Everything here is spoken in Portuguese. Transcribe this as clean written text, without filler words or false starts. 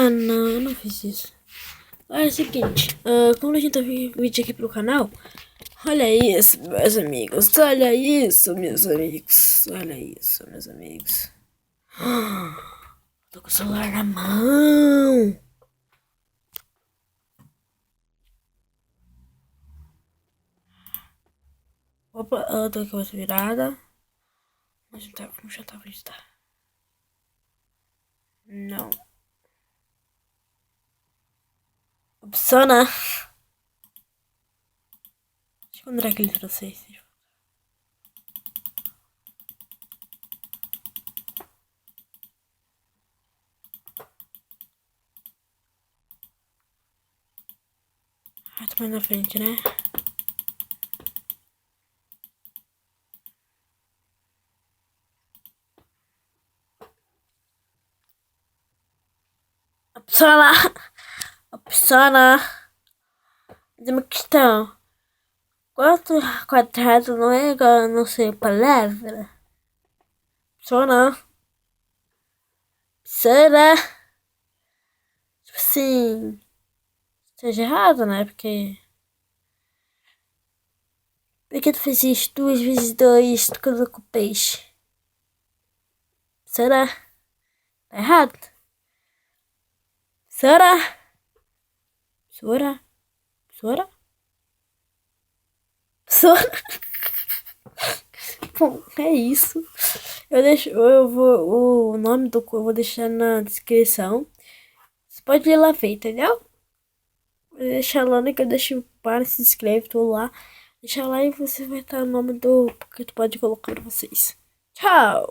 Ah, não, eu não fiz isso. Agora é o seguinte, como a gente tá vídeo aqui pro canal, olha isso, meus amigos, olha isso, meus amigos, olha isso, meus amigos. Tô com o celular na mão. Opa, eu tô aqui com essa virada. Mas já tá vista. Não. Opciona. Deixa eu encontrar aquele pra vocês. Ah, tá mais na frente, né? Opciona. Opciona. Mas uma questão. Quanto quadrado não é igual, não sei, palavra? Opciona. Será? Tipo assim. Seja errado, né? Porque tu fez isso 2 vezes 2, tu colocou peixe. Será? Tá errado? Será? Será? Será? Será? Bom, é isso. Eu vou, o nome do eu vou deixar na descrição. Você pode ir lá ver, entendeu? Vou deixar lá, né, que eu deixo para, se inscreve, tô lá. Deixa lá e você vai estar o nome do que tu pode colocar pra vocês. Tchau!